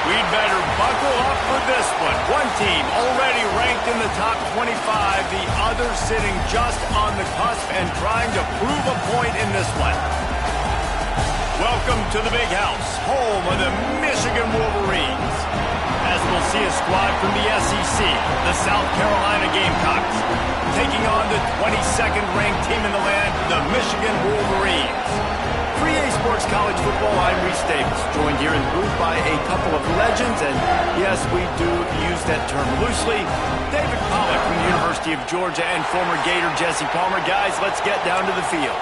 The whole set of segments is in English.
We'd better buckle up for this one. One team already ranked in the top 25, the other sitting just on the cusp and trying to prove a point in this one. Welcome to the Big House, home of the Michigan Wolverines. As we'll see a squad from the SEC, the South Carolina Gamecocks, taking on the 22nd ranked team in the land, the Michigan Wolverines. For EA Sports College Football, I'm Reese Davis, joined here in the booth by a couple of legends, and yes, we do use that term loosely. David Pollack from the University of Georgia and former Gator Jesse Palmer. Guys, let's get down to the field.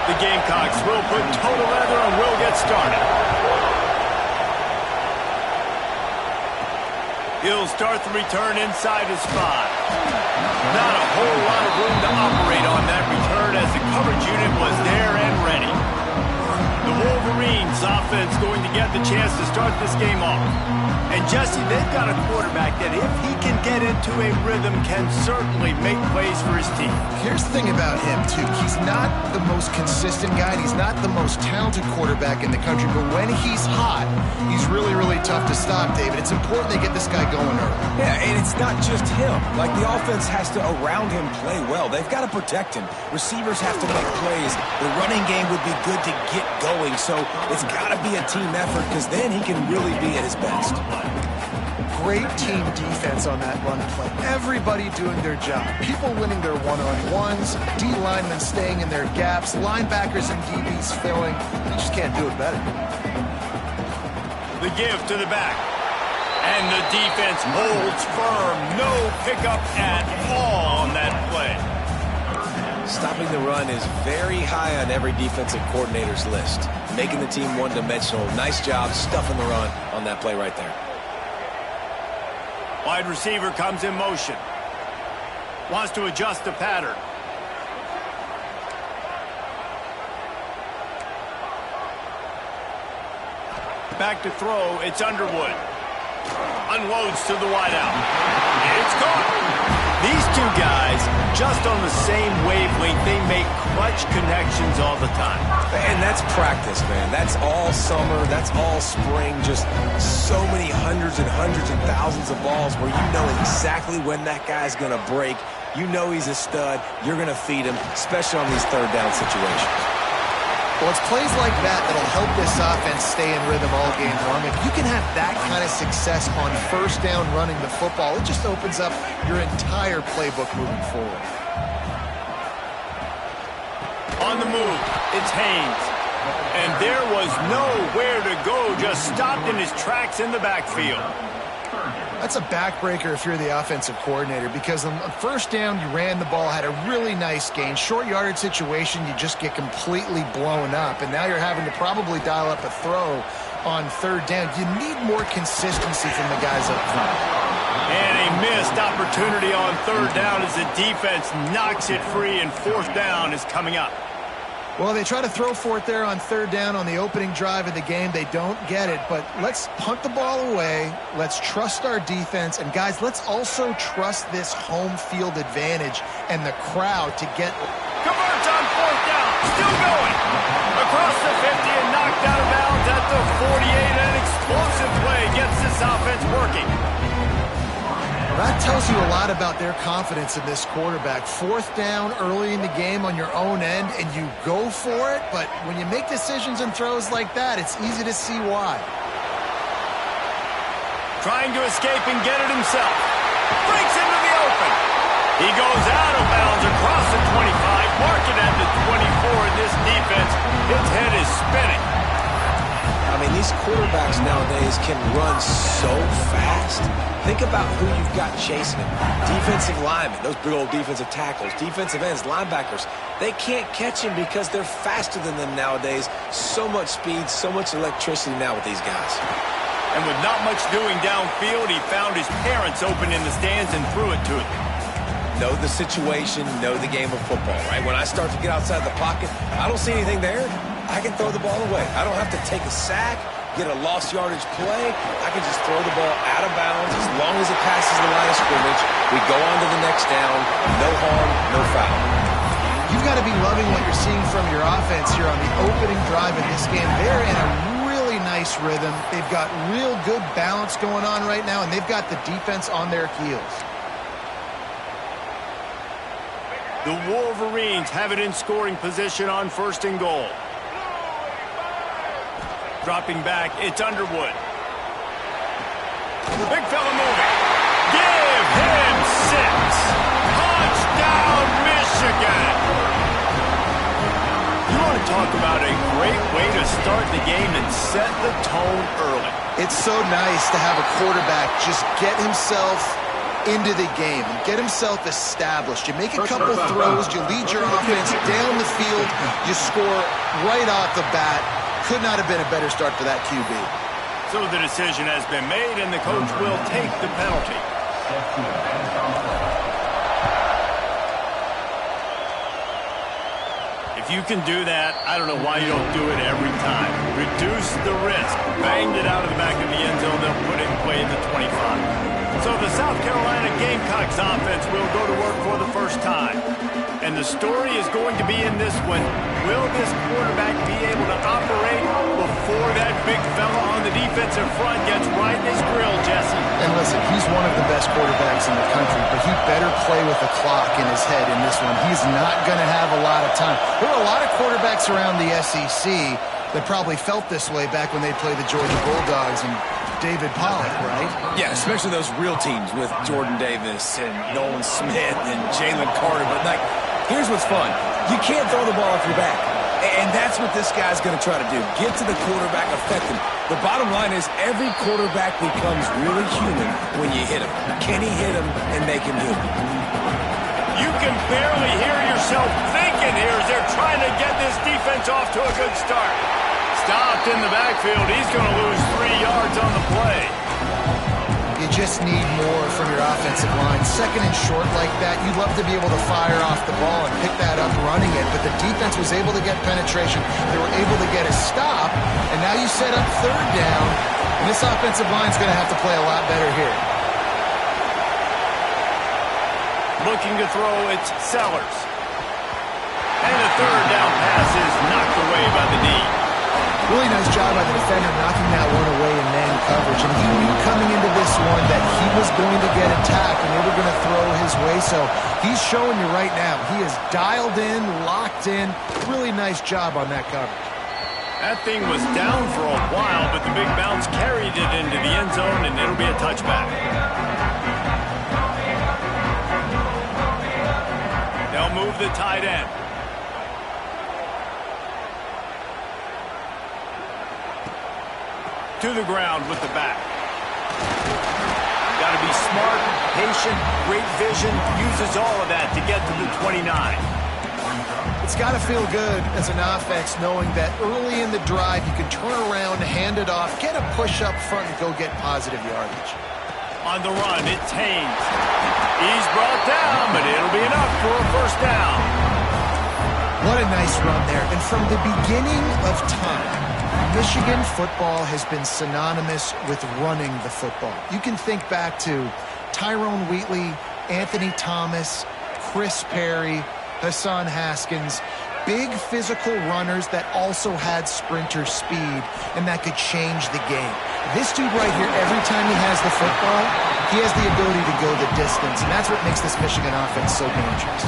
The Gamecocks will put total leather and will get started. He'll start the return inside his 5. Not a whole lot of room to operate on that return as the coverage unit was there and ready. The Wolverines offense going to get the chance to start this game off. And Jesse, they've got a quarterback that if he can get into a rhythm can certainly make plays for his team. Here's the thing about him, too. He's not the most consistent guy. He's not the most talented quarterback in the country. But when he's hot, he's really, really tough to stop, David. It's important they get this guy going early. Yeah, and it's not just him. Like, the offense has to, around him, play well. They've got to protect him. Receivers have to make plays. The running game would be good to get going. So it's got to be a team effort because then he can really be at his best. Great team defense on that run play. Everybody doing their job. People winning their one-on-ones, D linemen staying in their gaps, linebackers and DBs filling. You just can't do it better. The give to the back. And the defense holds firm. No pickup at all on that play. Stopping the run is very high on every defensive coordinator's list. Making the team one-dimensional. Nice job stuffing the run on that play right there. Wide receiver comes in motion. Wants to adjust the pattern. Back to throw. It's Underwood. Unloads to the wideout. It's gone. These two guys, just on the same wavelength, they make clutch connections all the time. And that's practice, man. That's all summer. That's all spring. Just so many hundreds and thousands of balls where you know exactly when that guy's going to break. You know he's a stud. You're going to feed him, especially on these third down situations. Well, it's plays like that that'll help this offense stay in rhythm all game long. If you can have that kind of success on first down running the football, it just opens up your entire playbook moving forward. On the move, it's Haynes. And there was nowhere to go, just stopped in his tracks in the backfield. That's a backbreaker if you're the offensive coordinator, because on first down, you ran the ball, had a really nice gain. Short yardage situation, you just get completely blown up, and now you're having to probably dial up a throw on third down. You need more consistency from the guys up front. And a missed opportunity on third down as the defense knocks it free, and fourth down is coming up. Well, they try to throw for it there on third down on the opening drive of the game. They don't get it, but let's punt the ball away. Let's trust our defense. And, guys, let's also trust this home field advantage and the crowd to get... Converts on fourth down. Still going. Across the 50 and knocked out of bounds at the 48. An explosive play gets this offense working. That tells you a lot about their confidence in this quarterback. Fourth down early in the game on your own end, and you go for it, but when you make decisions and throws like that, it's easy to see why. Trying to escape and get it himself. Breaks into the open. He goes out of bounds across the 25, mark it at the 24, and this defense, its head is spinning. I mean, these quarterbacks nowadays can run so fast. Think about who you've got chasing him. Defensive linemen, those big old defensive tackles, defensive ends, linebackers. They can't catch him because they're faster than them nowadays. So much speed, so much electricity now with these guys. And with not much doing downfield, he found his parents open in the stands and threw it to them. Know the situation, know the game of football, right? When I start to get outside the pocket, I don't see anything there. I can throw the ball away. I don't have to take a sack, get a lost yardage play. I can just throw the ball out of bounds as long as it passes the line of scrimmage. We go on to the next down. No harm, no foul. You've got to be loving what you're seeing from your offense here on the opening drive of this game. They're in a really nice rhythm. They've got real good balance going on right now, and they've got the defense on their heels. The Wolverines have it in scoring position on 1st and goal. Dropping back, it's Underwood. Big fella moving. Give him 6. Touchdown, Michigan. You want to talk about a great way to start the game and set the tone early. It's so nice to have a quarterback just get himself into the game and get himself established. You make a couple throws, you lead your offense down the field, you score right off the bat. Could not have been a better start for that QB. So the decision has been made, and the coach will take the penalty. If you can do that, I don't know why you don't do it every time. Reduce the risk. Banged it out of the back of the end zone. They'll put it in play at the 25. So the South Carolina Gamecocks offense will go to work for the first time. And the story is going to be in this one. Will this quarterback be able to operate before that big fella on the defensive front gets right in his grill, Jesse? And listen, he's one of the best quarterbacks in the country, but he better play with the clock in his head in this one. He's not going to have a lot of time. There are a lot of quarterbacks around the SEC that probably felt this way back when they played the Georgia Bulldogs and David Pollock, right? Yeah, especially those real teams with Jordan Davis and Nolan Smith and Jalen Carter. But, like, here's what's fun. You can't throw the ball off your back. And that's what this guy's going to try to do. Get to the quarterback, affect him. The bottom line is every quarterback becomes really human when you hit him. Can he hit him and make him human? You can barely hear yourself thinking here as they're trying to get this defense off to a good start. Stopped in the backfield. He's going to lose 3 yards on the play. You just need more from your offensive line. 2nd and short like that, you'd love to be able to fire off the ball and pick that up running it, but the defense was able to get penetration. They were able to get a stop, and now you set up 3rd down, and this offensive line's going to have to play a lot better here. Looking to throw, it's Sellers. And the 3rd down pass is knocked away by the D. Really nice job by the defender knocking that one away in man coverage. And he knew coming into this one that he was going to get attacked and they were going to throw his way. So he's showing you right now. He is dialed in, locked in. Really nice job on that coverage. That thing was down for a while, but the big bounce carried it into the end zone, and it'll be a touchback. They'll move the tight end. To the ground with the back. Got to be smart, patient, great vision, uses all of that to get to the 29. It's got to feel good as an offense knowing that early in the drive you can turn around, hand it off, get a push up front, and go get positive yardage. On the run, it's Haynes. He's brought down, but it'll be enough for a 1st down. What a nice run there. And from the beginning of time, Michigan football has been synonymous with running the football. You can think back to Tyrone Wheatley, Anthony Thomas, Chris Perry, Hassan Haskins, big physical runners that also had sprinter speed and that could change the game. This dude right here, every time he has the football, he has the ability to go the distance, and that's what makes this Michigan offense so dangerous.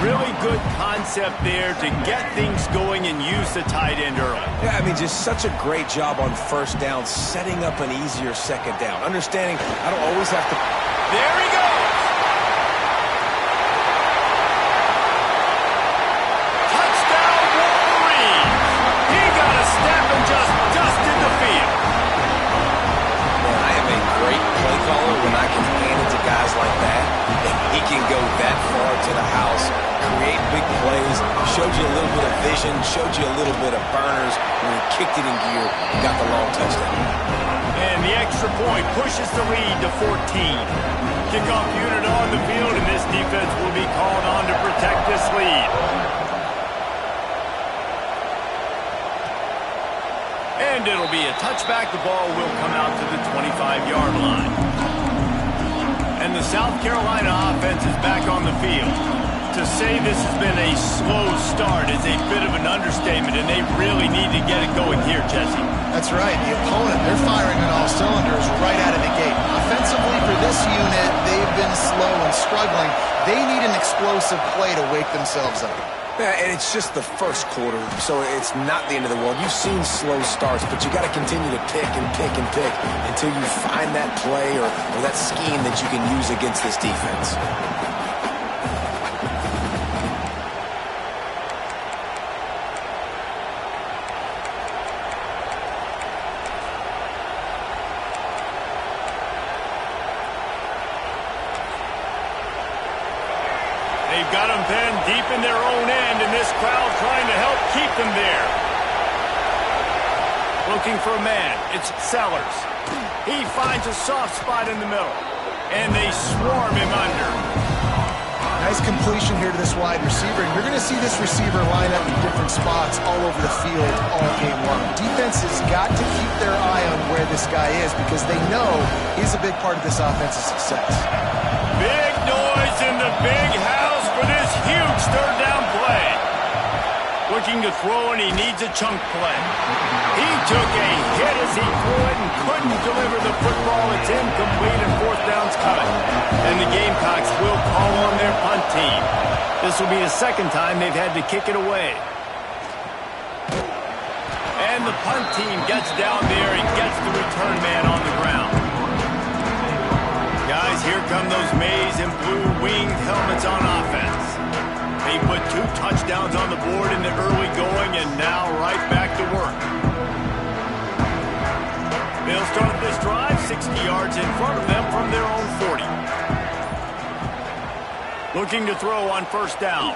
Really good concept there to get things going and use the tight end early. Yeah, I mean, just such a great job on 1st down, setting up an easier 2nd down. Understanding I don't always have to... There he goes! Touchdown, Wolverines! He got a step and just dusted the field. Man, I am a great play caller when I can hand it to guys like that. And he can go that far to the house, create big plays, showed you a little bit of vision, showed you a little bit of burners when he kicked it in gear and got the long touchdown. And the extra point pushes the lead to 14. Kickoff unit on the field, and this defense will be called on to protect this lead. And it'll be a touchback. The ball will come out to the 25-yard line. And the South Carolina offense is back on the field. To say this has been a slow start is a bit of an understatement, and they really need to get it going here, Jesse. That's right. The opponent, they're firing on all cylinders right out of the gate. Offensively, for this unit, they've been slow and struggling. They need an explosive play to wake themselves up. Yeah, and it's just the first quarter, so it's not the end of the world. You've seen slow starts, but you got to continue to pick and pick and pick until you find that play or that scheme that you can use against this defense. They've got them pinned deep in their own end, and this crowd trying to help keep them there. Looking for a man. It's Sellers. He finds a soft spot in the middle, and they swarm him under. Nice completion here to this wide receiver, and you're going to see this receiver line up in different spots all over the field all game long. Defense has got to keep their eye on where this guy is because they know he's a big part of this offense's success. Big noise in the big house for this huge third down play. Looking to throw, and he needs a chunk play. He took a hit as he threw it and couldn't deliver the football. It's incomplete, and fourth down's coming. And the Gamecocks will call on their punt team. This will be the second time they've had to kick it away. And the punt team gets down there and gets the return man on the ground. Guys, here come those maize and blue winged helmets on offense. They put 2 touchdowns on the board in the early going, and now right back to work. They'll start this drive 60 yards in front of them from their own 40. Looking to throw on first down.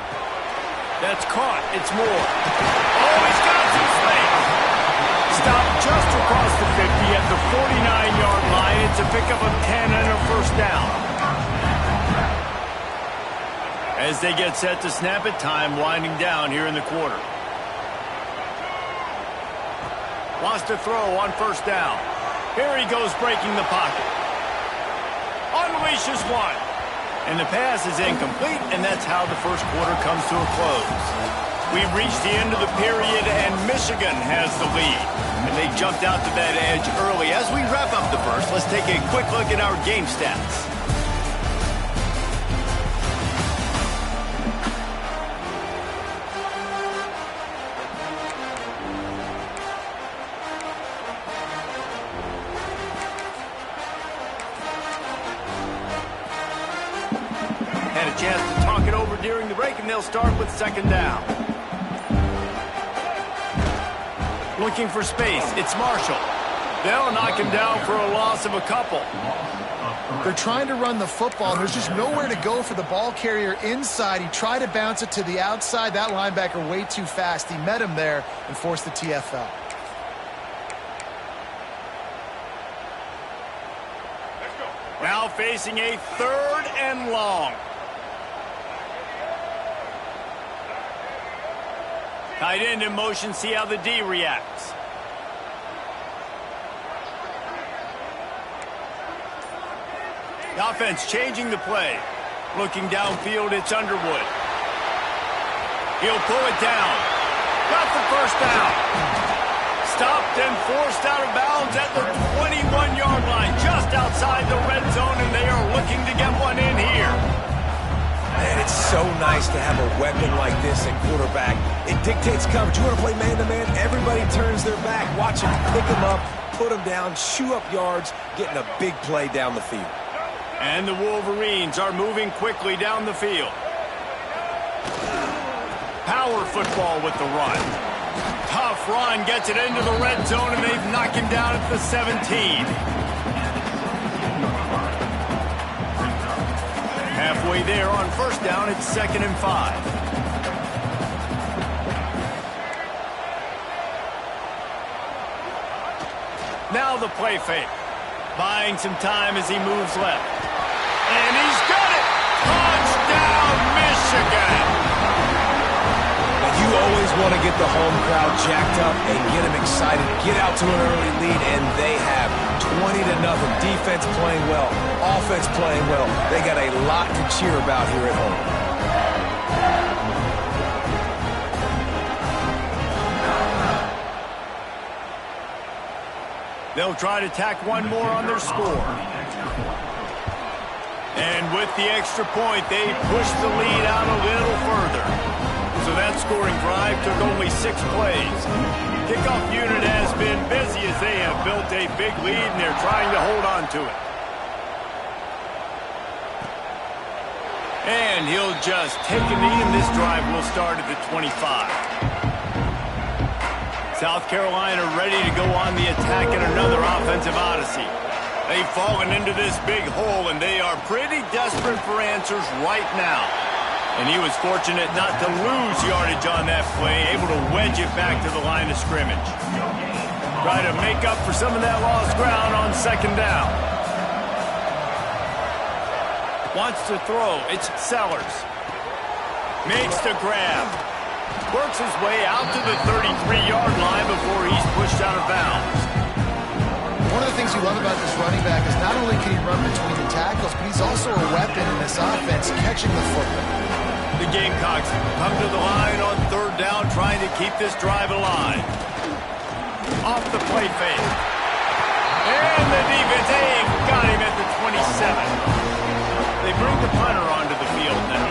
That's caught. It's Moore. Oh, he's got some space. Stopped just across the 50 at the 49-yard line. It's a pickup of 10 and a first down. As they get set to snap it, time winding down here in the quarter. Wants to throw on first down. Here he goes breaking the pocket. Unleashes one. And the pass is incomplete, and that's how the first quarter comes to a close. We've reached the end of the period, and Michigan has the lead. And they jumped out to that edge early. As we wrap up the first, let's take a quick look at our game stats. Had a chance to talk it over during the break, and they'll start with second down. Looking for space. It's Marshall. They'll knock him down for a loss of a couple. They're trying to run the football, and there's just nowhere to go for the ball carrier inside. He tried to bounce it to the outside. That linebacker way too fast. He met him there and forced the TFL. Now facing a third and long. Tight end in motion, see how the D reacts. The offense changing the play. Looking downfield, it's Underwood. He'll pull it down. Got the first down. Stopped and forced out of bounds at the 21-yard line, just outside the red zone, and they are looking to get one in here. Man, it's so nice to have a weapon like this at quarterback. It dictates coverage. You want to play man-to-man? Everybody turns their back. Watch him pick him up, put him down, chew up yards, getting a big play down the field. And the Wolverines are moving quickly down the field. Power football with the run. Tough run, gets it into the red zone, and they've knocked him down at the 17. Halfway there on first down, it's 2nd and 5. Now the play fake. Buying some time as he moves left. And he's got it! Touchdown, Michigan! And you always want to get the home crowd jacked up and get them excited. Get out to an early lead, and they have 20-0. Defense playing well. Offense playing well. They got a lot to cheer about here at home. They'll try to tack one more on their score. And with the extra point, they push the lead out a little further. So that scoring drive took only 6 plays. Kickoff unit has been busy as they have built a big lead, and they're trying to hold on to it. And he'll just take a knee, and this drive will start at the 25. South Carolina ready to go on the attack in another offensive odyssey. They've fallen into this big hole, and they are pretty desperate for answers right now. And he was fortunate not to lose yardage on that play, able to wedge it back to the line of scrimmage. Try to make up for some of that lost ground on second down. Wants to throw. It's Sellers. Makes the grab. Works his way out to the 33-yard line before he's pushed out of bounds. One of the things you love about this running back is not only can he run between the tackles, but he's also a weapon in this offense catching the football. The Gamecocks come to the line on third down, trying to keep this drive alive. Off the play fake. And the defense, got him at the 27. They bring the punter onto the field now.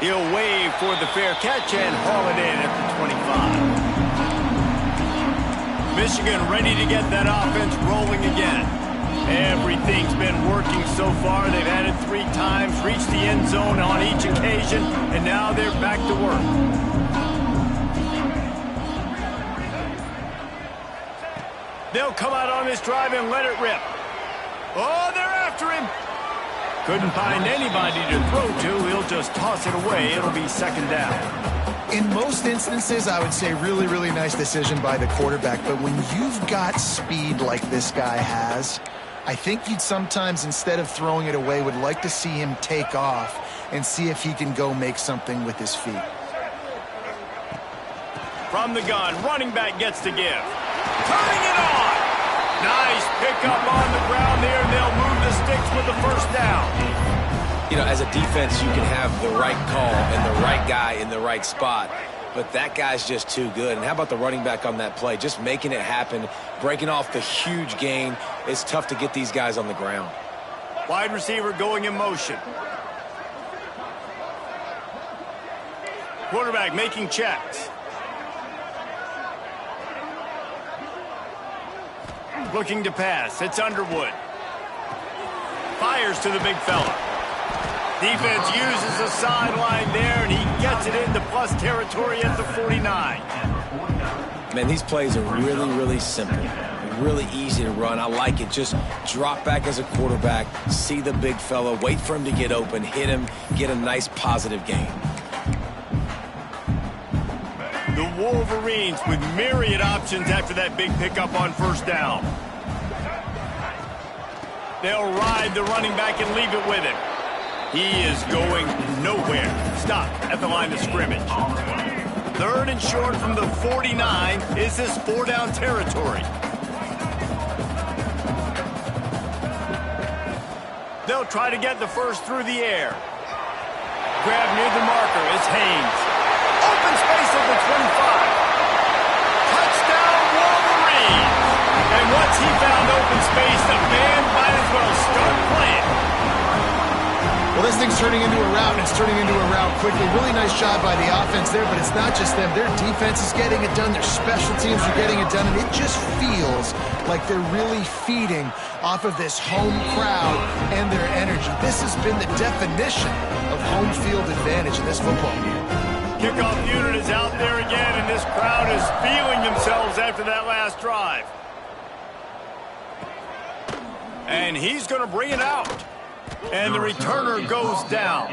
He'll wave for the fair catch and haul it in at the 25. Michigan ready to get that offense rolling again. Everything's been working so far. They've had it 3 times, reached the end zone on each occasion, and now they're back to work. They'll come out on this drive and let it rip. Oh, they're after him. Couldn't find anybody to throw to. He'll just toss it away. It'll be second down. In most instances, I would say really, really nice decision by the quarterback. But when you've got speed like this guy has, I think you'd sometimes, instead of throwing it away, would like to see him take off and see if he can go make something with his feet. From the gun, running back gets to give. Turning it on. Nice pickup on the ground there. They'll move the sticks with the first down. You know, as a defense, you can have the right call and the right guy in the right spot, but that guy's just too good. And how about the running back on that play? Just making it happen, breaking off the huge gain. It's tough to get these guys on the ground. Wide receiver going in motion. Quarterback making checks. Looking to pass. It's Underwood. Fires to the big fella. Defense uses the sideline there, and he gets it into plus territory at the 49. Man, these plays are really, really simple. Really easy to run. I like it. Just drop back as a quarterback, see the big fella, wait for him to get open, hit him, get a nice positive gain. The Wolverines with myriad options after that big pickup on first down. They'll ride the running back and leave it with him. He is going nowhere. Stop at the line of scrimmage. Third and short from the 49. Is this 4-down territory? They'll try to get the first through the air. Grab near the marker. It's Haynes. Open space at the 25. Touchdown, Wolverines. And once he found open space, the band might as well start playing. Well, this thing's turning into a rout, and it's turning into a rout quickly. Really nice job by the offense there, but it's not just them. Their defense is getting it done. Their special teams are getting it done, and it just feels like they're really feeding off of this home crowd and their energy. This has been the definition of home field advantage in this football game. Kickoff unit is out there again, and this crowd is feeling themselves after that last drive. And he's going to bring it out. And the returner goes down.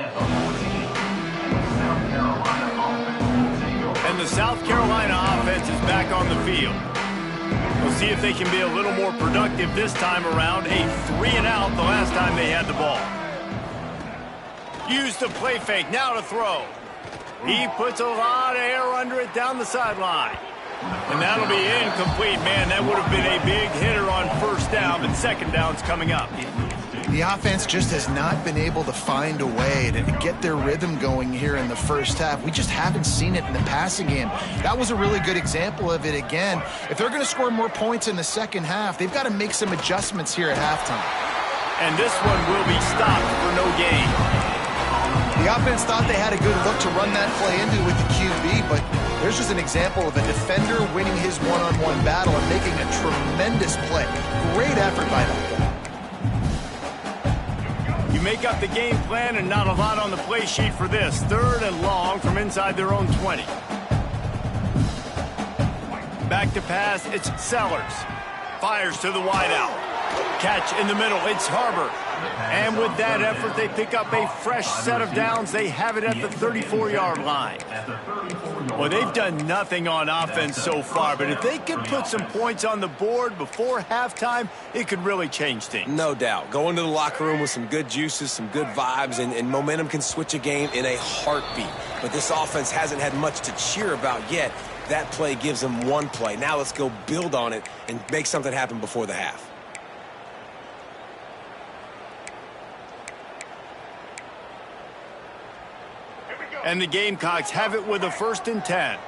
And the South Carolina offense is back on the field. We'll see if they can be a little more productive this time around. A 3-and-out the last time they had the ball. Use the play fake, now to throw. He puts a lot of air under it down the sideline. And that'll be incomplete. Man, that would have been a big hitter on first down, but second down's coming up. The offense just has not been able to find a way to get their rhythm going here in the first half. We just haven't seen it in the passing game. That was a really good example of it again. If they're going to score more points in the second half, they've got to make some adjustments here at halftime. And this one will be stopped for no gain. The offense thought they had a good look to run that play into with the QB, but there's just an example of a defender winning his one-on-one battle and making a tremendous play. Great effort by that guy. You make up the game plan and not a lot on the play sheet for this. 3rd and long from inside their own 20. Back to pass, it's Sellers. Fires to the wideout. Catch in the middle, it's Harbor. And with that effort, they pick up a fresh set of downs. They have it at the 34-yard line. Well, they've done nothing on offense so far, but if they could put some points on the board before halftime, it could really change things. No doubt. Go into the locker room with some good juices, some good vibes, and momentum can switch a game in a heartbeat. But this offense hasn't had much to cheer about yet. That play gives them one play. Now let's go build on it and make something happen before the half. And the Gamecocks have it with a 1st and 10.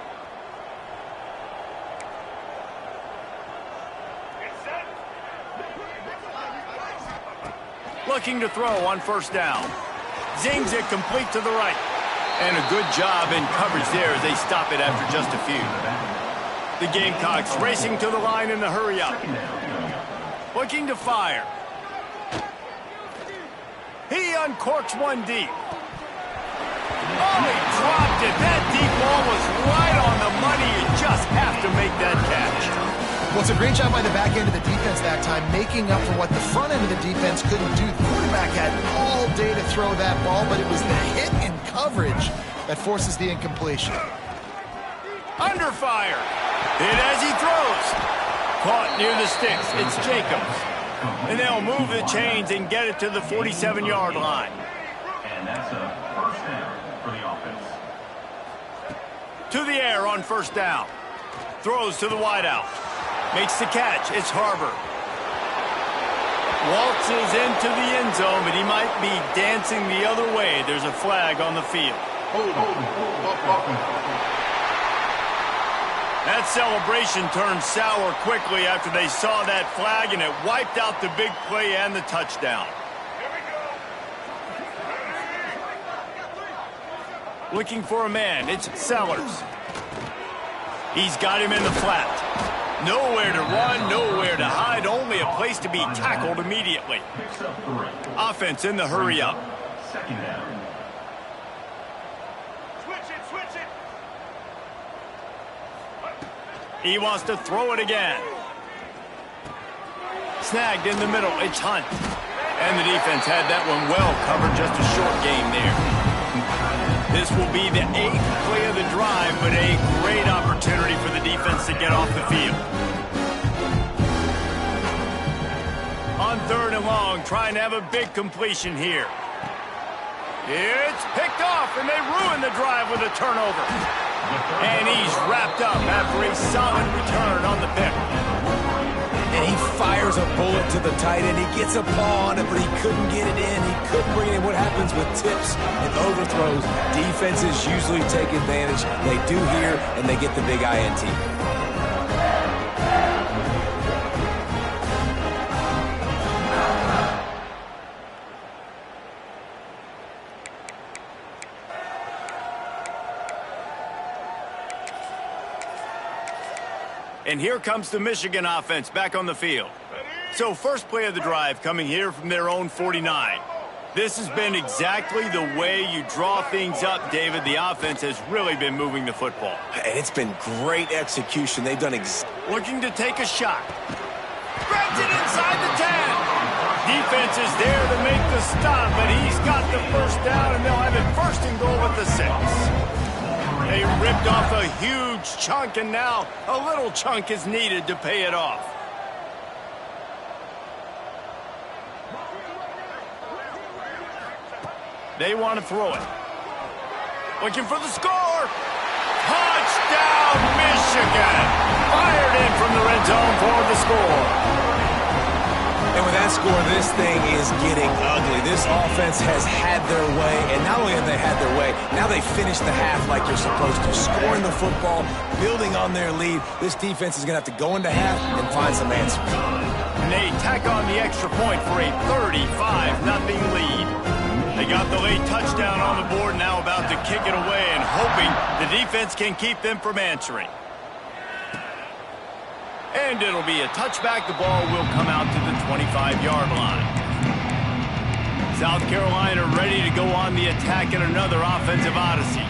Looking to throw on first down. Zings it complete to the right. And a good job in coverage there as they stop it after just a few. The Gamecocks racing to the line in the hurry-up. Looking to fire. He uncorks one deep. Oh, he dropped it. That deep ball was right on the money. You just have to make that catch. Well, it's a great job by the back end of the defense that time, making up for what the front end of the defense couldn't do. The quarterback had all day to throw that ball, but it was the hit in coverage that forces the incompletion. Under fire. Hit as he throws. Caught near the sticks. It's Jacobs. And they'll move the chains and get it to the 47-yard line. And that's a first down for the offense. To the air on first down. Throws to the wideout. Makes the catch. It's Harbor. Waltzes into the end zone, but he might be dancing the other way. There's a flag on the field. That celebration turned sour quickly after they saw that flag, and it wiped out the big play and the touchdown. Looking for a man. It's Sellers. He's got him in the flat. Nowhere to run, nowhere to hide, only a place to be tackled immediately. Offense in the hurry-up. Second down. Switch it. He wants to throw it again. Snagged in the middle. It's Hunt. And the defense had that one well covered. Just a short game there. This will be the 8th play of the drive, but a great opportunity for the defense to get off the field. On 3rd and long, trying to have a big completion here. It's picked off, and they ruin the drive with a turnover. And he's wrapped up after a solid return on the pick. And he fires a bullet to the tight end. He gets a paw on it, but he couldn't get it in. He couldn't bring it in. What happens with tips and overthrows? Defenses usually take advantage. They do here, and they get the big INT. And here comes the Michigan offense back on the field. So first play of the drive coming here from their own 49. This has been exactly the way you draw things up, David. The offense has really been moving the football. And it's been great execution. They've done looking to take a shot. Grabs it inside the 10. Defense is there to make the stop, but he's got the first down, and they'll have it 1st and goal at the 6. They ripped off a huge chunk, and now a little chunk is needed to pay it off. They want to throw it. Looking for the score. Touchdown! Touchdown, Michigan! Fired in from the red zone for the score. And with that score, this thing is getting ugly. This offense has had their way, and not only have they had their way, now they finished the half like you're supposed to, scoring the football, building on their lead. This defense is going to have to go into half and find some answers. And they tack on the extra point for a 35-0 lead. They got the late touchdown on the board, now about to kick it away and hoping the defense can keep them from answering. And it'll be a touchback. The ball will come out to the 25-yard line. South Carolina ready to go on the attack in another offensive odyssey.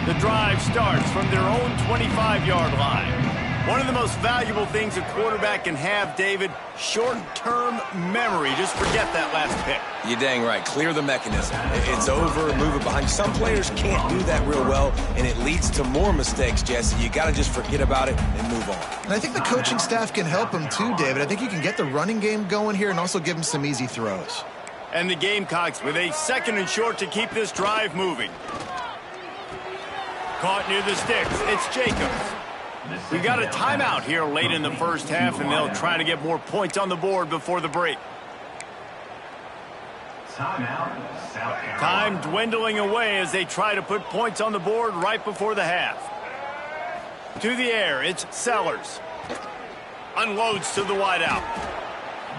The drive starts from their own 25-yard line. One of the most valuable things a quarterback can have, David, short-term memory. Just forget that last pick. You're dang right. Clear the mechanism. It's over, move it behind. Some players can't do that real well, and it leads to more mistakes, Jesse. You got to just forget about it and move on. And I think the coaching staff can help him too, David. I think you can get the running game going here and also give him some easy throws. And the Gamecocks with a 2nd and short to keep this drive moving. Caught near the sticks. It's Jacobs. We got a timeout here late in the first half, and they'll try to get more points on the board before the break. Time dwindling away as they try to put points on the board right before the half. To the air, it's Sellers. Unloads to the wideout.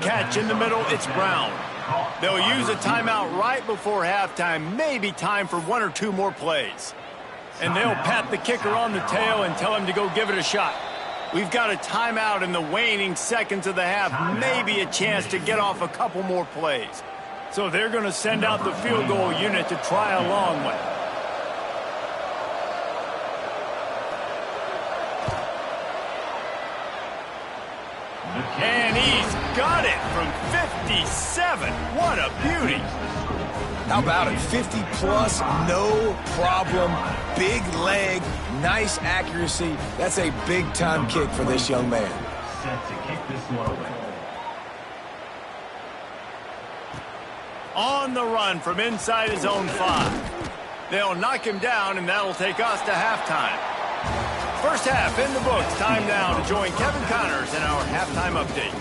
Catch in the middle, it's Brown. They'll use a timeout right before halftime, maybe time for 1 or 2 more plays. And they'll pat the kicker on the tail and tell him to go give it a shot. We've got a timeout in the waning seconds of the half, maybe a chance to get off a couple more plays. So they're going to send out the field goal unit to try a long one. And he's got it from 57. What a beauty. How about it? 50-plus, no problem. Big leg, nice accuracy. That's a big-time kick for this young man. Set to kick this one away. On the run from inside his own 5. They'll knock him down, and that'll take us to halftime. First half in the books. Time now to join Kevin Connors in our halftime update.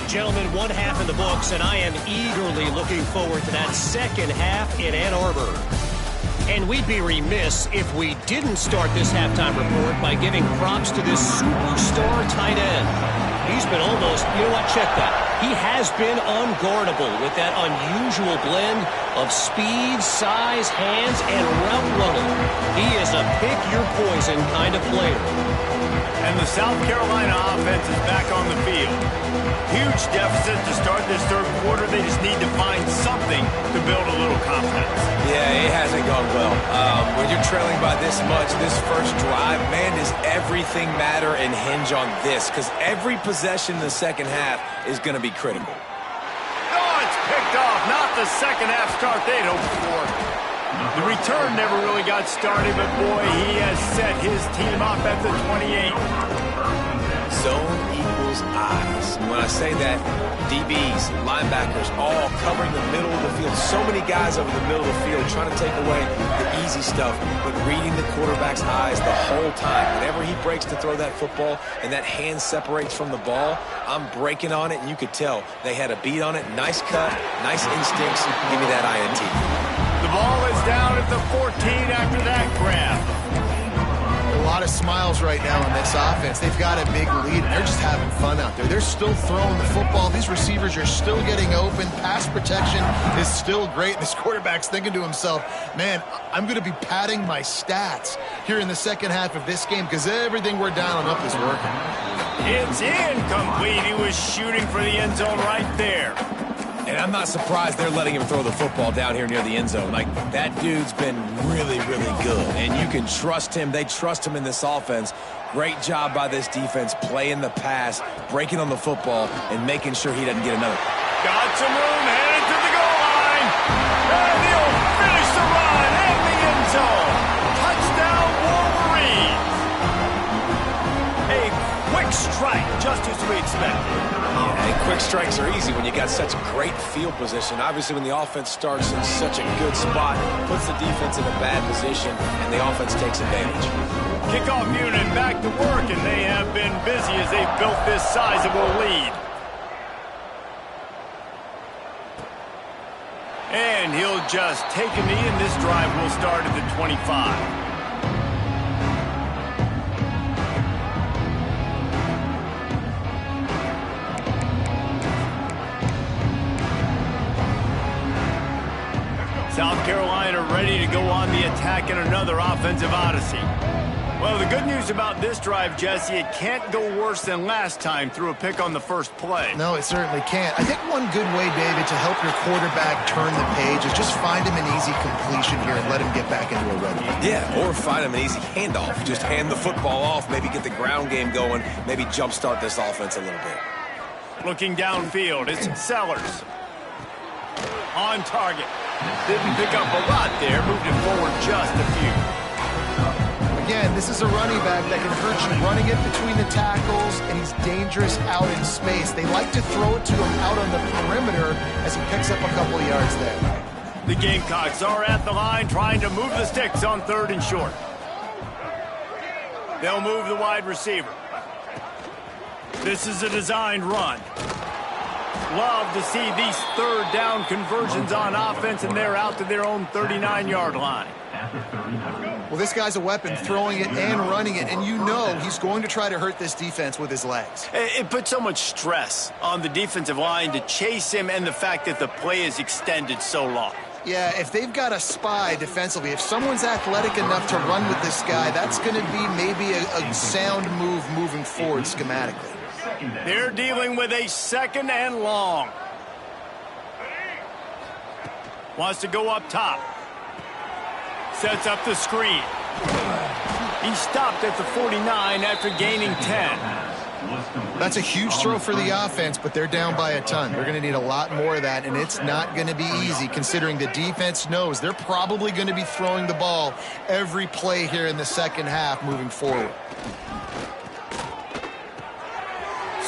Gentlemen, 1 half in the books, and I am eagerly looking forward to that second half in Ann Arbor. And we'd be remiss if we didn't start this halftime report by giving props to this superstar tight end. He's been almost, you know what, check that. He has been unguardable with that unusual blend of speed, size, hands, and route running. He is a pick-your-poison kind of player. And the South Carolina offense is back on the field. Huge deficit to start this third quarter. They just need to find something to build a little confidence. Yeah, it hasn't gone well. When you're trailing by this much, this first drive, man, does everything matter and hinge on this? Because every possession in the second half is going to be critical. Oh, it's picked off. Not the second half start they'd hoped for. The return never really got started, but boy, he has set his team up at the 28. Zone equals eyes. And when I say that, DBs, linebackers, all covering the middle of the field. So many guys over the middle of the field trying to take away the easy stuff, but reading the quarterback's eyes the whole time. Whenever he breaks to throw that football and that hand separates from the ball, I'm breaking on it, and you could tell they had a beat on it. Nice cut, nice instincts. Give me that INT. The ball is down at the 14 after that grab. A lot of smiles right now on this offense. They've got a big lead, and they're just having fun out there. They're still throwing the football. These receivers are still getting open. Pass protection is still great. And this quarterback's thinking to himself, man, I'm going to be padding my stats here in the second half of this game because everything we're dialing up is working. It's incomplete. He was shooting for the end zone right there. And I'm not surprised they're letting him throw the football down here near the end zone. Like, that dude's been really, really good. And you can trust him. They trust him in this offense. Great job by this defense playing the pass, breaking on the football, and making sure he doesn't get another. Got some room, headed to the goal line. And he'll finish the run in the end zone. Touchdown, Wolverines. A quick strike, just as we expected. Yeah, And quick strikes are easy when you got such great field position. Obviously, when the offense starts in such a good spot, puts the defense in a bad position, and the offense takes advantage. Kickoff unit back to work, and they have been busy as they've built this sizable lead. And he'll just take a knee, and this drive will start at the 25. South Carolina ready to go on the attack in another offensive odyssey. Well, the good news about this drive, Jesse, it can't go worse than last time through a pick on the first play. No, it certainly can't. I think one good way, David, to help your quarterback turn the page is just find him an easy completion here and let him get back into a rhythm. Yeah, or find him an easy handoff. Just hand the football off, maybe get the ground game going, maybe jumpstart this offense a little bit. Looking downfield, it's Sellers. On target. Didn't pick up a lot there, moved it forward just a few. Again, this is a running back that can hurt you running it between the tackles, and he's dangerous out in space. They like to throw it to him out on the perimeter as he picks up a couple of yards there. The Gamecocks are at the line trying to move the sticks on 3rd and short. They'll move the wide receiver. This is a designed run. Love to see these 3rd down conversions on offense, and they're out to their own 39-yard line. Well, this guy's a weapon, throwing it and running it, and you know he's going to try to hurt this defense with his legs. It puts so much stress on the defensive line to chase him, and the fact that the play is extended so long. Yeah, if they've got a spy defensively, if someone's athletic enough to run with this guy, that's going to be maybe a sound move moving forward schematically. They're dealing with a 2nd and long. Wants to go up top. Sets up the screen. He stopped at the 49 after gaining 10. That's a huge throw for the offense, but they're down by a ton. They're going to need a lot more of that, and it's not going to be easy considering the defense knows they're probably going to be throwing the ball every play here in the second half moving forward.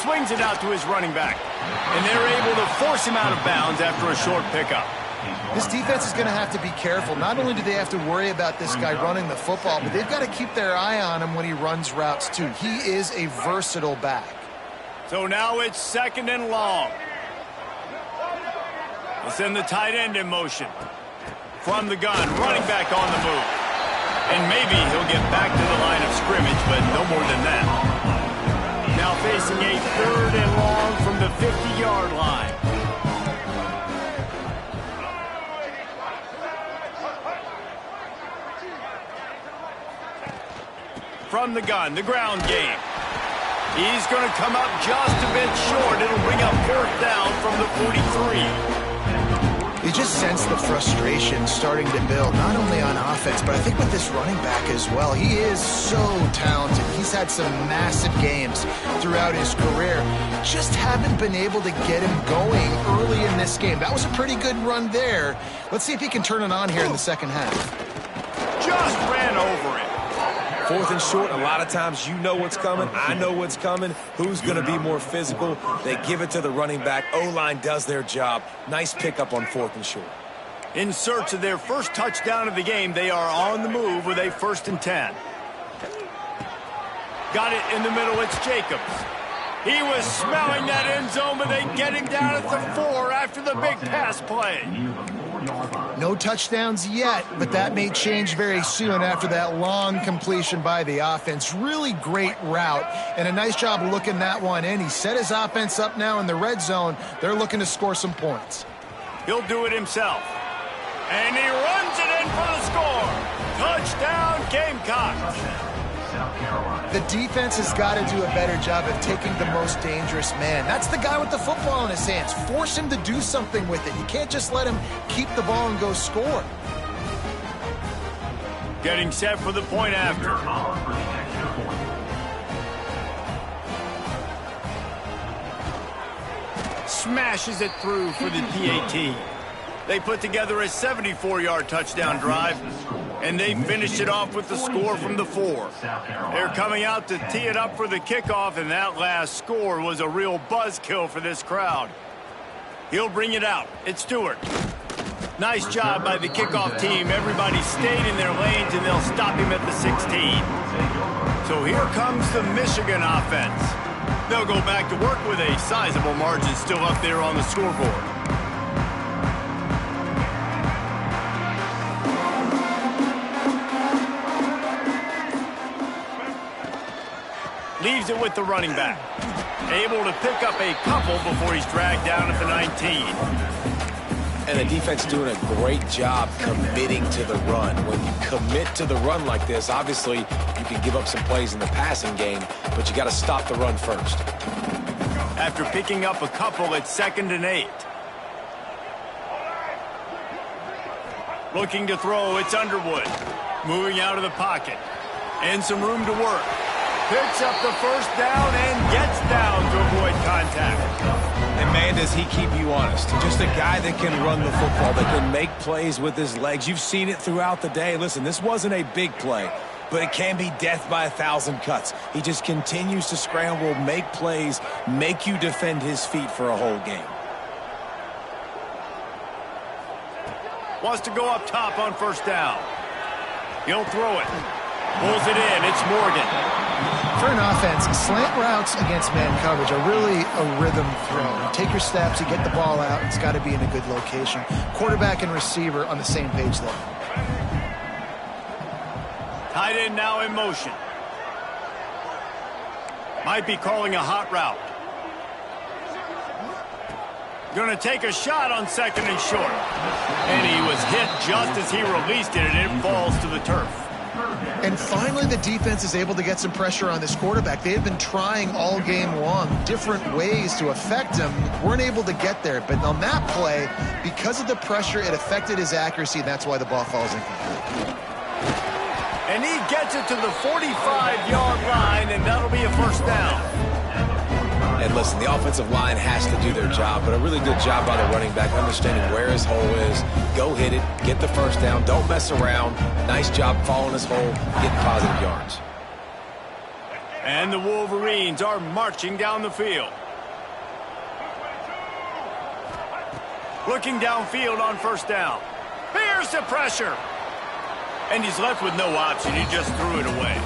Swings it out to his running back, and they're able to force him out of bounds after a short pickup. This defense is going to have to be careful. Not only do they have to worry about this guy running the football, but they've got to keep their eye on him when he runs routes too. He is a versatile back. So now it's 2nd and long. We'll send the tight end in motion. From the gun, running back on the move. And maybe he'll get back to the line of scrimmage, but no more than that. Now facing a 3rd and long from the 50-yard line. From the gun, the ground game. He's going to come up just a bit short. It'll bring up 4th down from the 43. You just sense the frustration starting to build, not only on offense, but I think with this running back as well. He is so talented. He's had some massive games throughout his career. Just haven't been able to get him going early in this game. That was a pretty good run there. Let's see if he can turn it on here in the second half. Just ran over it. 4th and short, a lot of times you know what's coming. I know what's coming. Who's going to be more physical? They give it to the running back. O-line does their job. Nice pickup on 4th and short. In search of their first touchdown of the game, they are on the move with a 1st and 10. Got it in the middle. It's Jacobs. He was smelling that end zone, but they get him down at the 4 after the big pass play. No touchdowns yet, but that may change very soon after that long completion by the offense. Really great route, and a nice job looking that one in. He set his offense up now in the red zone. They're looking to score some points. He'll do it himself. And he runs it in for the score. Touchdown, Gamecocks. The defense has got to do a better job of taking the most dangerous man. That's the guy with the football in his hands. Force him to do something with it. You can't just let him keep the ball and go score. Getting set for the point after. Smashes it through for the PAT. They put together a 74-yard touchdown drive. And they finished it off with the score from the 4. They're coming out to tee it up for the kickoff, and that last score was a real buzzkill for this crowd. He'll bring it out. It's Stewart. Nice job by the kickoff team. Everybody stayed in their lanes, and they'll stop him at the 16. So here comes the Michigan offense. They'll go back to work with a sizable margin still up there on the scoreboard. Leaves it with the running back. Able to pick up a couple before he's dragged down at the 19. And the defense doing a great job committing to the run. When you commit to the run like this, obviously you can give up some plays in the passing game, but you got to stop the run first. After picking up a couple, it's 2nd and 8. Looking to throw, it's Underwood. Moving out of the pocket. And some room to work. Picks up the first down and gets down to avoid contact. And man, does he keep you honest. Just a guy that can run the football, that can make plays with his legs. You've seen it throughout the day. Listen, this wasn't a big play, but it can be death by 1,000 cuts. He just continues to scramble, make plays, make you defend his feet for a whole game. Wants to go up top on first down. He'll throw it. Pulls it in. It's Morgan. For an offense, slant routes against man coverage are really a rhythm throw. You take your steps, you get the ball out, it's got to be in a good location. Quarterback and receiver on the same page there. Tight end now in motion. Might be calling a hot route. Going to take a shot on 2nd and short. And he was hit just as he released it, and it falls to the turf. And finally, the defense is able to get some pressure on this quarterback. They had been trying all game long different ways to affect him. Weren't able to get there. But on that play, because of the pressure, it affected his accuracy, and that's why the ball falls incomplete. And he gets it to the 45-yard line, and that'll be a first down. And listen, the offensive line has to do their job, but a really good job by the running back, understanding where his hole is. Go hit it, get the first down, don't mess around. Nice job following his hole, getting positive yards. And the Wolverines are marching down the field. Looking downfield on first down. Here's the pressure. And he's left with no option. He just threw it away.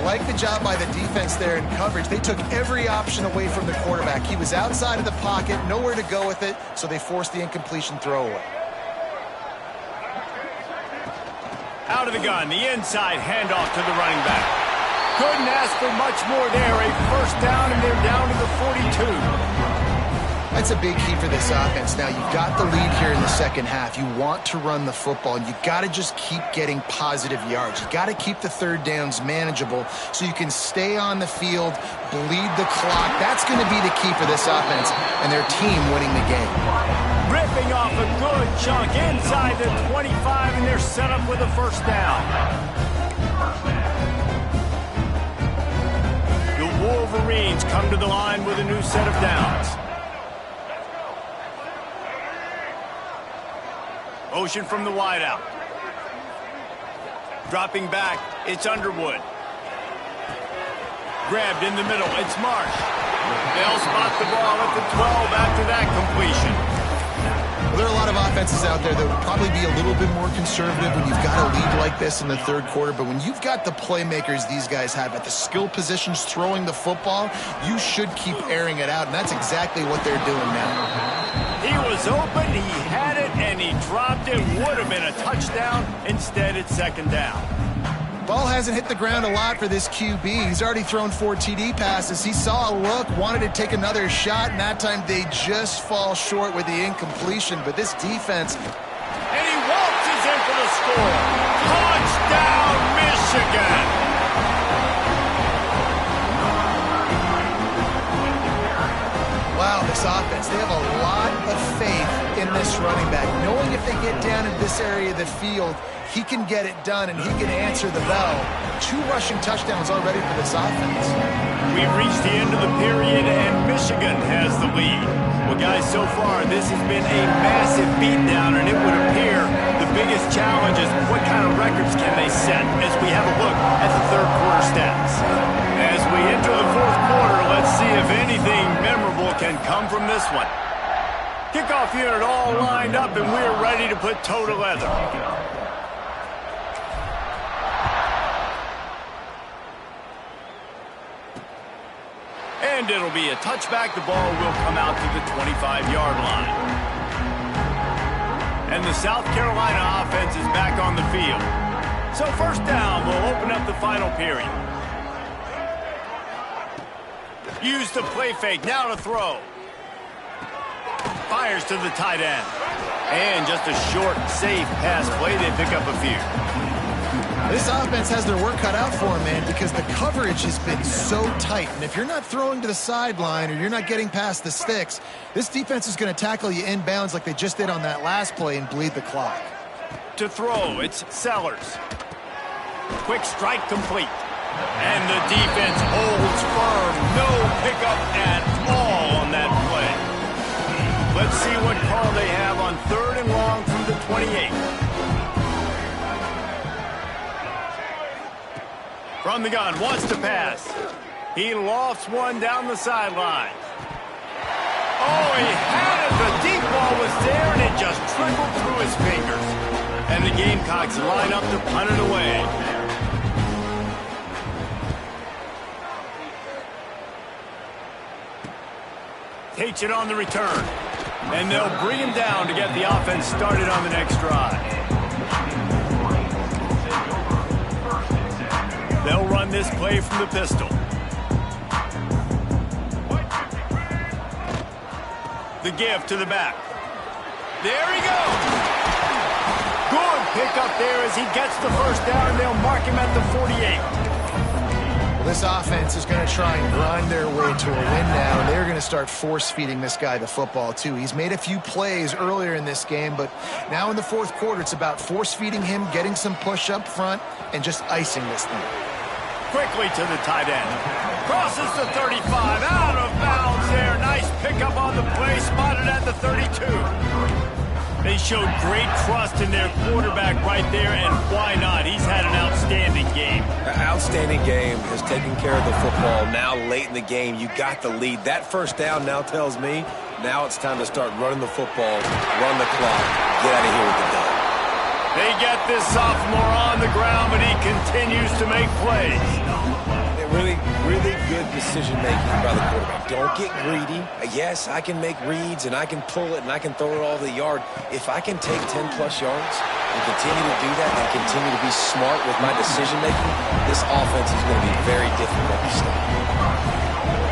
Like the job by the defense there in coverage. They took every option away from the quarterback. He was outside of the pocket, nowhere to go with it, so they forced the incompletion throwaway. Out of the gun, the inside handoff to the running back. Couldn't ask for much more there. A first down, and they're down to the 42. That's a big key for this offense. Now, you've got the lead here in the second half. You want to run the football, and you've got to just keep getting positive yards. You've got to keep the third downs manageable so you can stay on the field, bleed the clock. That's going to be the key for this offense and their team winning the game. Ripping off a good chunk inside the 25, and they're set up with a first down. The Wolverines come to the line with a new set of downs. Motion from the wideout. Dropping back, it's Underwood. Grabbed in the middle, it's Marsh. They'll spot the ball at the 12 after that completion. Well, there are a lot of offenses out there that would probably be a little bit more conservative when you've got a lead like this in the third quarter. But when you've got the playmakers these guys have at the skill positions throwing the football, you should keep airing it out. And that's exactly what they're doing now. He was open, he had it, and he dropped it. Would have been a touchdown. Instead, it's second down. Ball hasn't hit the ground a lot for this QB. He's already thrown 4 TD passes. He saw a look, wanted to take another shot, and that time they just fall short with the incompletion. But this defense... And he waltzes in for the score. Touchdown, Michigan! Wow, this offense, they have a lot of faith in this running back. Knowing if they get down in this area of the field, he can get it done and he can answer the bell. 2 rushing touchdowns already for this offense. We've reached the end of the period and Michigan has the lead. Well, guys, so far this has been a massive beatdown, and it would appear the biggest challenge is what kind of records can they set as we have a look at the third quarter stats. As we enter the fourth quarter, let's see if anything memorable can come from this one. Kickoff unit all lined up, and we're ready to put toe to leather. And it'll be a touchback. The ball will come out to the 25-yard line. And the South Carolina offense is back on the field. So first down, we'll open up the final period. Use the play fake, now to throw. Fires to the tight end. And just a short, safe pass play. They pick up a few. This offense has their work cut out for them, man, because the coverage has been so tight. And if you're not throwing to the sideline or you're not getting past the sticks, this defense is going to tackle you inbounds like they just did on that last play and bleed the clock. To throw, it's Sellers. Quick strike complete. And the defense holds firm. No pickup at all on that play. Let's see what call they have on 3rd and long from the 28. From the gun, wants to pass. He lofts one down the sideline. Oh, he had it. The deep ball was there, and it just trickled through his fingers. And the Gamecocks line up to punt it away. Takes it on the return. And they'll bring him down to get the offense started on the next drive. They'll run this play from the pistol. The give to the back. There he goes. Good pickup there as he gets the first down. They'll mark him at the 48. Well, this offense is going to try and grind their way to a win now. They're going to start force-feeding this guy the football, too. He's made a few plays earlier in this game, but now in the fourth quarter, it's about force-feeding him, getting some push up front, and just icing this thing. Quickly to the tight end. Crosses the 35. Out of bounds there. Nice pickup on the play. Spotted at the 32. They showed great trust in their quarterback right there, and why not? He's had an outstanding game. An outstanding game, has taken care of the football. Now late in the game, you got the lead. That first down now tells me now it's time to start running the football, run the clock, get out of here with the dub. They get this sophomore on the ground, but he continues to make plays. Really good decision-making by the quarterback. Don't get greedy. Yes, I can make reads, and I can pull it, and I can throw it all the yard. If I can take 10-plus yards and continue to do that and continue to be smart with my decision-making, this offense is going to be very difficult to stop.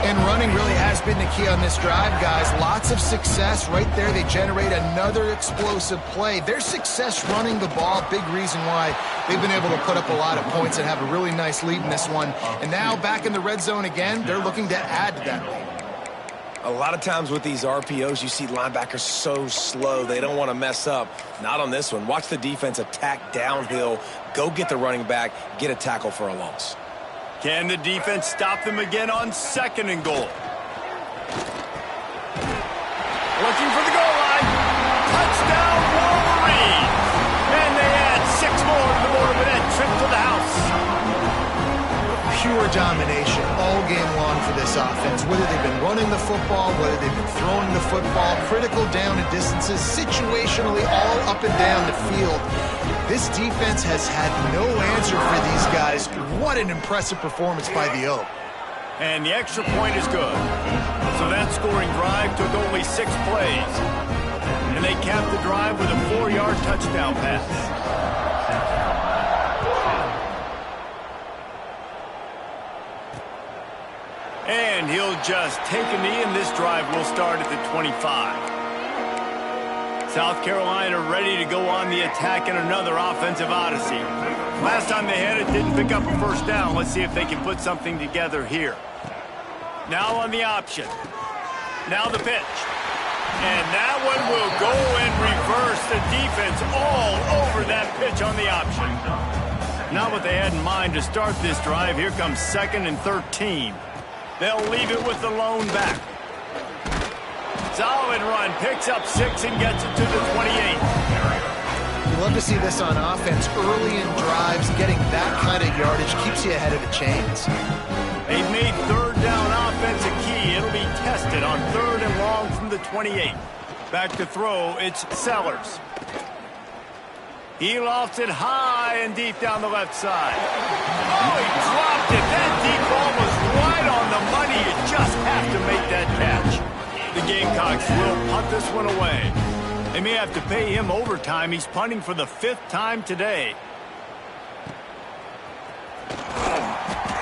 And running really has been the key on this drive, guys. Lots of success right there. They generate another explosive play. Their success running the ball, big reason why they've been able to put up a lot of points and have a really nice lead in this one. And now back in the red zone again, they're looking to add to that lead. A lot of times with these RPOs, you see linebackers so slow. They don't want to mess up. Not on this one. Watch the defense attack downhill, go get the running back, get a tackle for a loss. Can the defense stop them again on 2nd and goal? Looking for the goal line. Touchdown, Wolverine. And they add 6 more to the board with that trip to the house. Pure domination all game long for this offense. Whether they've been running the football, whether they've been throwing the football, critical down and distances, situationally all up and down the field. This defense has had no answer for these guys. What an impressive performance by the Oak. And the extra point is good. So that scoring drive took only 6 plays. And they capped the drive with a 4-yard touchdown pass. And he'll just take a knee, and this drive will start at the 25. South Carolina ready to go on the attack in another offensive odyssey. Last time they had it, didn't pick up a first down. Let's see if they can put something together here. Now on the option. Now the pitch. And that one will go and reverse. The defense all over that pitch on the option. Not what they had in mind to start this drive. Here comes 2nd and 13. They'll leave it with the lone back. Solid run, picks up 6 and gets it to the 28. You love to see this on offense. Early in drives, getting that kind of yardage keeps you ahead of the chains. They've made third down offense a key. It'll be tested on 3rd and long from the 28. Back to throw, it's Sellers. He lofts it high and deep down the left side. Oh, he dropped it. That deep ball was right on the money. You just have to make that catch. The Gamecocks will punt this one away. They may have to pay him overtime. He's punting for the 5th time today.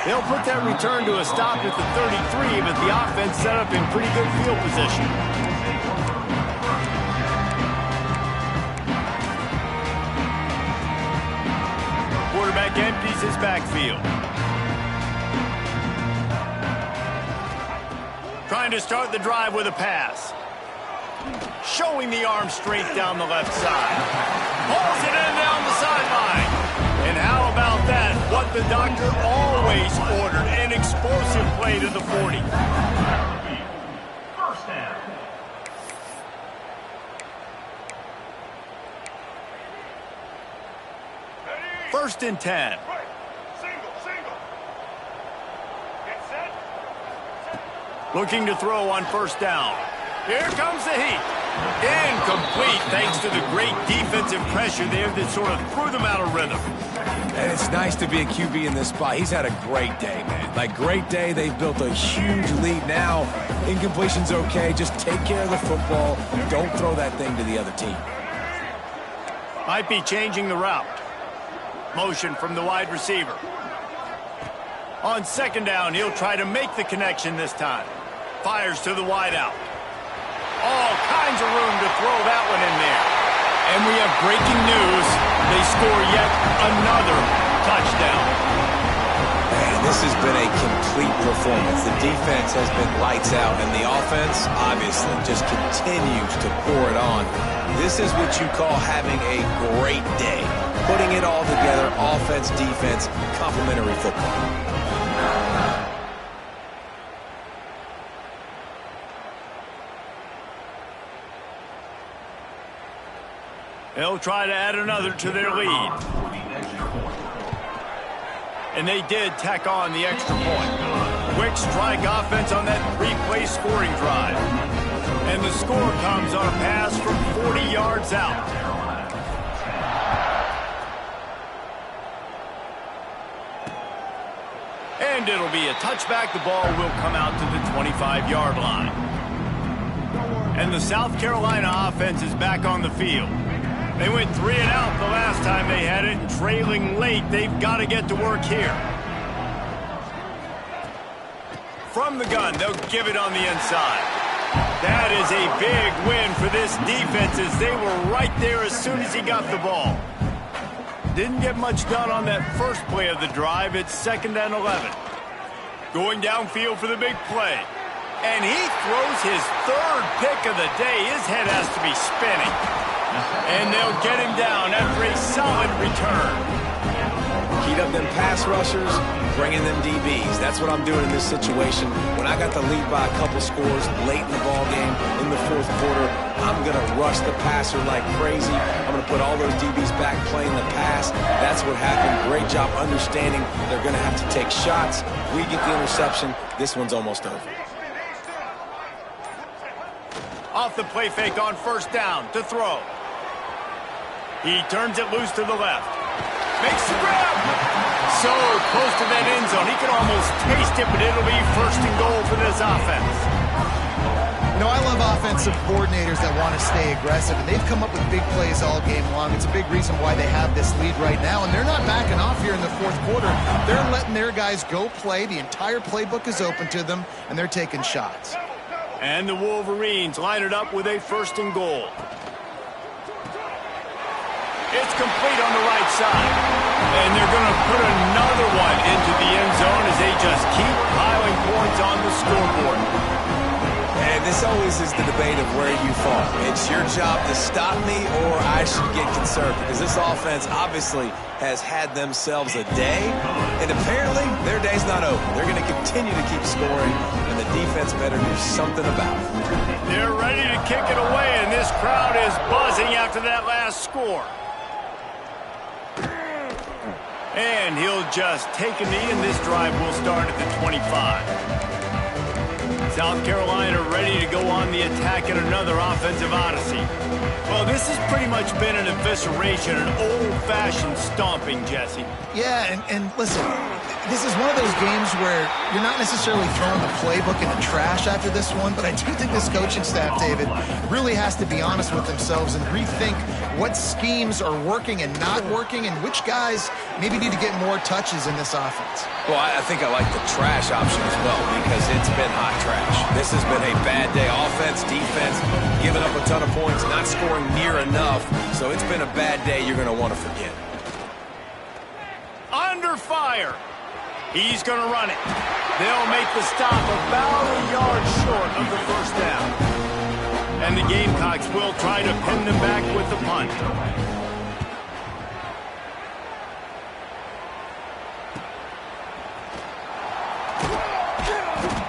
They'll put that return to a stop at the 33, but the offense set up in pretty good field position. Quarterback empties his backfield. Trying to start the drive with a pass. Showing the arm straight down the left side. Pulls it in down the sideline. And how about that? What the doctor always ordered. An explosive play to the 40. First down. First and 10. Looking to throw on first down. Here comes the heat. Incomplete thanks to the great defensive pressure there that sort of threw them out of rhythm. And it's nice to be a QB in this spot. He's had a great day, man. Like, great day. They've built a huge lead now. Incompletion's okay. Just take care of the football. Don't throw that thing to the other team. Might be changing the route. Motion from the wide receiver. On second down, he'll try to make the connection this time. Fires to the wide out. All kinds of room to throw that one in there. And we have breaking news. They score yet another touchdown. Man, this has been a complete performance. The defense has been lights out, and the offense, obviously, just continues to pour it on. This is what you call having a great day. Putting it all together, offense, defense, complementary football. They'll try to add another to their lead. And they did tack on the extra point. Quick strike offense on that 3-play scoring drive. And the score comes on a pass from 40 yards out. And it'll be a touchback. The ball will come out to the 25-yard line. And the South Carolina offense is back on the field. They went 3 and out the last time they had it, and trailing late, they've got to get to work here. From the gun, they'll give it on the inside. That is a big win for this defense as they were right there as soon as he got the ball. Didn't get much done on that first play of the drive. It's 2nd and 11. Going downfield for the big play. And he throws his 3rd pick of the day. His head has to be spinning. And they'll get him down after a solid return. Heat up them pass rushers, bringing them DBs. That's what I'm doing in this situation. When I got the lead by a couple scores late in the ball game, in the 4th quarter, I'm going to rush the passer like crazy. I'm going to put all those DBs back playing the pass. That's what happened. Great job understanding they're going to have to take shots. We get the interception. This one's almost over. Off the play fake on first down to throw. He turns it loose to the left. Makes the grab. So close to that end zone. He can almost taste it, but it'll be 1st and goal for this offense. You know, I love offensive coordinators that want to stay aggressive, and they've come up with big plays all game long. It's a big reason why they have this lead right now, and they're not backing off here in the 4th quarter. They're letting their guys go play. The entire playbook is open to them, and they're taking shots. And the Wolverines line it up with a 1st and goal. It's complete on the right side. And they're going to put another one into the end zone as they just keep piling points on the scoreboard. And this always is the debate of where you fall. It's your job to stop me or I should get concerned, because this offense obviously has had themselves a day, and apparently their day's not over. They're going to continue to keep scoring, and the defense better do something about it. They're ready to kick it away, and this crowd is buzzing after that last score. And he'll just take a knee, and this drive will start at the 25. South Carolina ready to go on the attack in another offensive odyssey. Well, this has pretty much been an evisceration, an old-fashioned stomping, Jesse. Yeah, and listen, this is one of those games where you're not necessarily throwing the playbook in the trash after this one, but I do think this coaching staff, David, really has to be honest with themselves and rethink what schemes are working and not working and which guys maybe need to get more touches in this offense. Well, I think I like the trash option as well because it's been hot trash. This has been a bad day. Offense, defense, giving up a ton of points, not scoring near enough. So it's been a bad day you're going to want to forget. Under fire. He's going to run it. They'll make the stop about a yard short of the first down. And the Gamecocks will try to pin them back with the punt.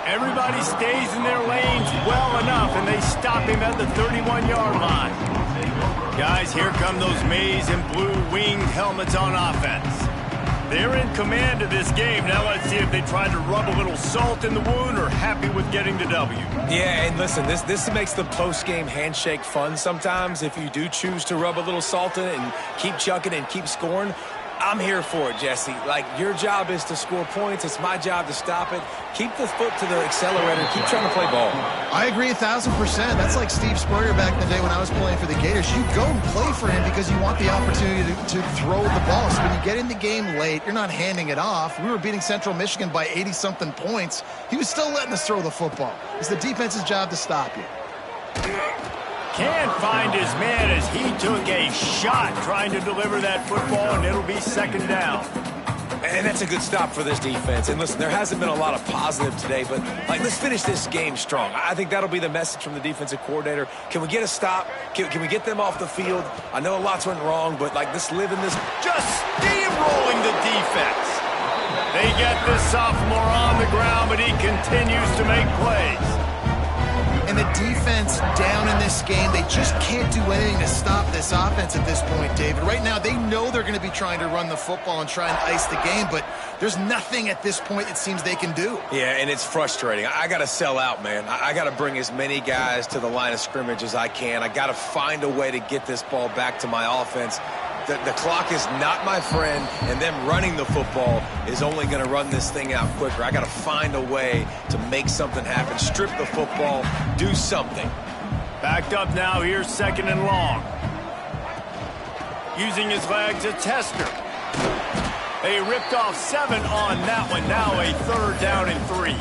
Everybody stays in their lanes well enough, and they stop him at the 31-yard line. Guys, here come those maize and blue winged helmets on offense. They're in command of this game. Now let's see if they try to rub a little salt in the wound or happy with getting the W. Yeah, and listen, this makes the post-game handshake fun sometimes if you do choose to rub a little salt in it and keep chucking and keep scoring. I'm here for it, Jesse. Like, your job is to score points. It's my job to stop it. Keep the foot to the accelerator. Keep trying to play ball. I agree 1,000%. That's like Steve Spurrier back in the day when I was playing for the Gators. You go and play for him because you want the opportunity to throw the ball. So when you get in the game late, you're not handing it off. We were beating Central Michigan by 80-something points. He was still letting us throw the football. It's the defense's job to stop you. Can't find his man as he took a shot trying to deliver that football, and it'll be second down. And that's a good stop for this defense. And listen, there hasn't been a lot of positive today, but let's finish this game strong. I think that'll be the message from the defensive coordinator. Can we get a stop? Can we get them off the field? I know a lot's went wrong, but let's live in this. Just steamrolling the defense. They get this sophomore on the ground, but he continues to make plays. And the defense down in this game, they just can't do anything to stop this offense at this point, David. Right now, they know they're going to be trying to run the football and try and ice the game, but there's nothing at this point it seems they can do. Yeah, and it's frustrating. I got to sell out, man. I got to bring as many guys to the line of scrimmage as I can. I got to find a way to get this ball back to my offense. The clock is not my friend, and them running the football is only going to run this thing out quicker. I got to find a way to make something happen, strip the football, do something. Backed up now, here's second and long. Using his legs, a tester. They ripped off 7 on that one. Now a third down and 3.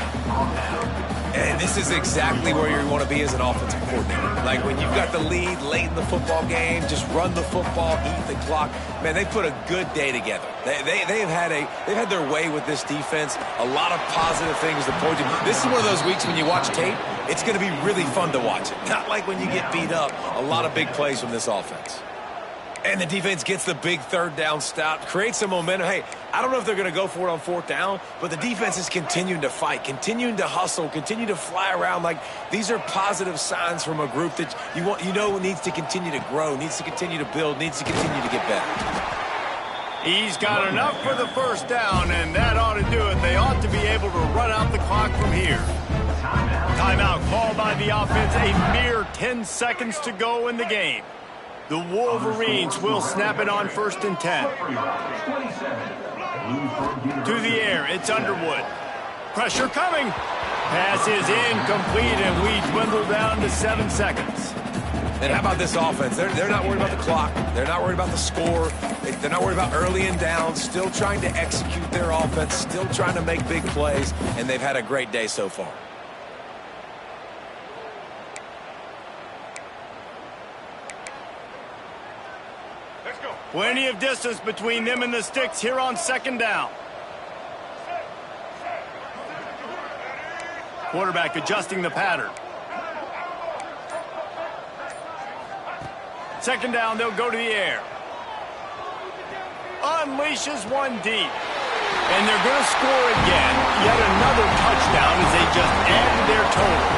And this is exactly where you want to be as an offensive coordinator. Like when you've got the lead late in the football game, just run the football, eat the clock. Man, they put a good day together. They've had their way with this defense. A lot of positive things to point to. This is one of those weeks when you watch tape, it's going to be really fun to watch it. Not like when you get beat up. A lot of big plays from this offense. And the defense gets the big third down stop, creates some momentum. Hey, I don't know if they're going to go for it on fourth down, but the defense is continuing to fight, continuing to hustle, continue to fly around. Like, these are positive signs from a group that you know needs to continue to grow, needs to continue to build, needs to continue to get better. He's got enough for the first down, and that ought to do it. They ought to be able to run out the clock from here. Timeout called by the offense. A mere 10 seconds to go in the game. The Wolverines will snap it on 1st and 10. To the air, it's Underwood. Pressure coming. Pass is incomplete, and we dwindle down to 7 seconds. And how about this offense? They're not worried about the clock. They're not worried about the score. They're not worried about early and down. Still trying to execute their offense. Still trying to make big plays, and they've had a great day so far. Plenty of distance between them and the sticks here on 2nd down. Quarterback adjusting the pattern. 2nd down, they'll go to the air. Unleashes one deep. And they're going to score again. Yet another touchdown as they just added their total.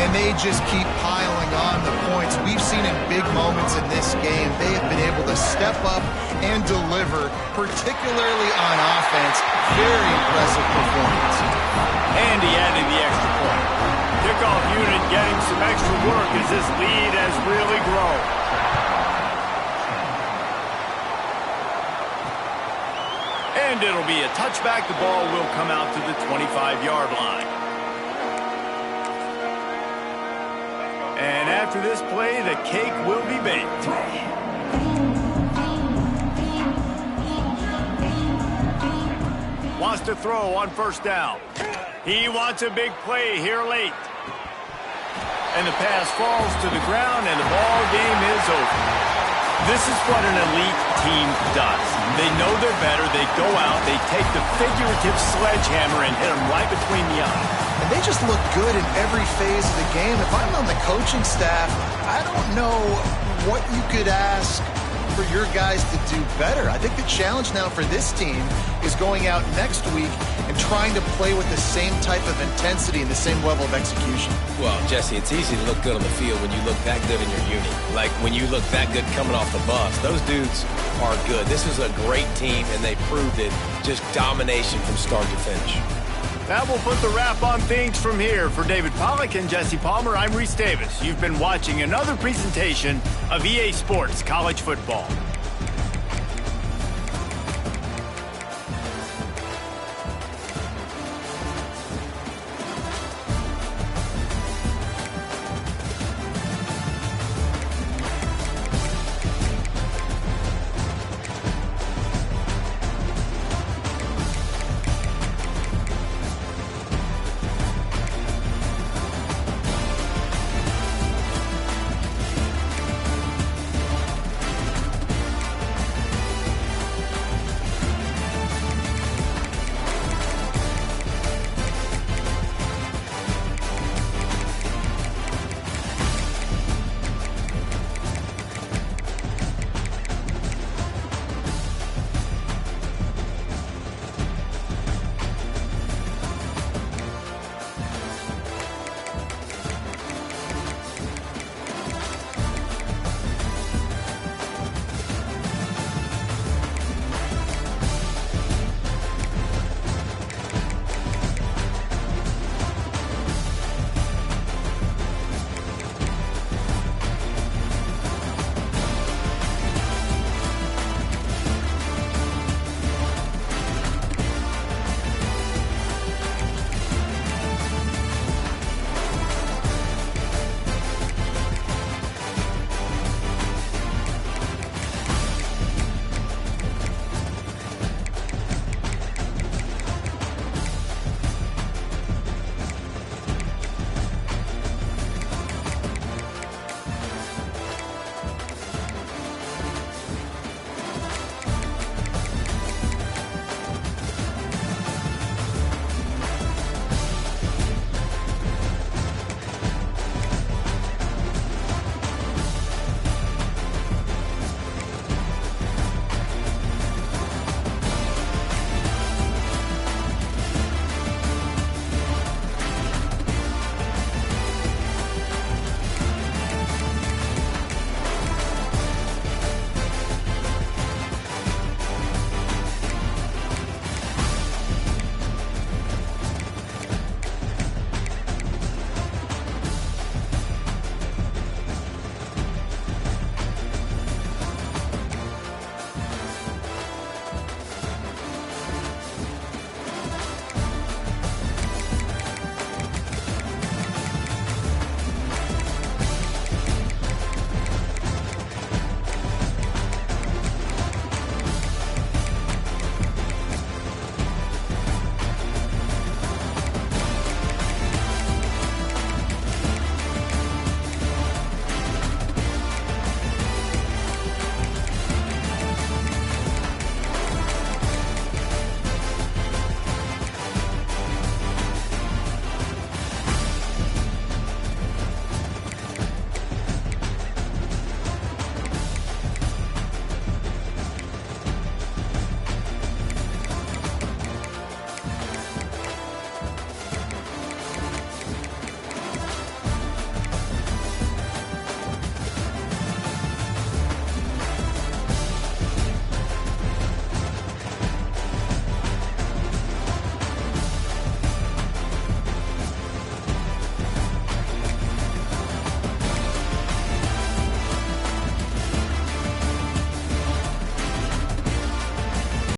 And they just keep piling piling on the points we've seen in big moments in this game. They have been able to step up and deliver, particularly on offense. Very impressive performance. And he added the extra point. Kickoff unit getting some extra work as this lead has really grown. And it'll be a touchback. The ball will come out to the 25-yard line. And after this play, the cake will be baked. Wants to throw on first down. He wants a big play here late. And the pass falls to the ground, and the ball game is over. This is what an elite team does. They know they're better. They go out. They take the figurative sledgehammer and hit them right between the eyes. And they just look good in every phase of the game. If I'm on the coaching staff, I don't know what you could ask for your guys to do better. I think the challenge now for this team is going out next week and trying to play with the same type of intensity and the same level of execution. Well, Jesse, it's easy to look good on the field when you look that good in your unit. Like when you look that good coming off the bus. Those dudes are good. This is a great team, and they proved it. Just domination from start to finish. That will put the wrap on things from here. For David Pollack and Jesse Palmer, I'm Reese Davis. You've been watching another presentation of EA Sports College Football.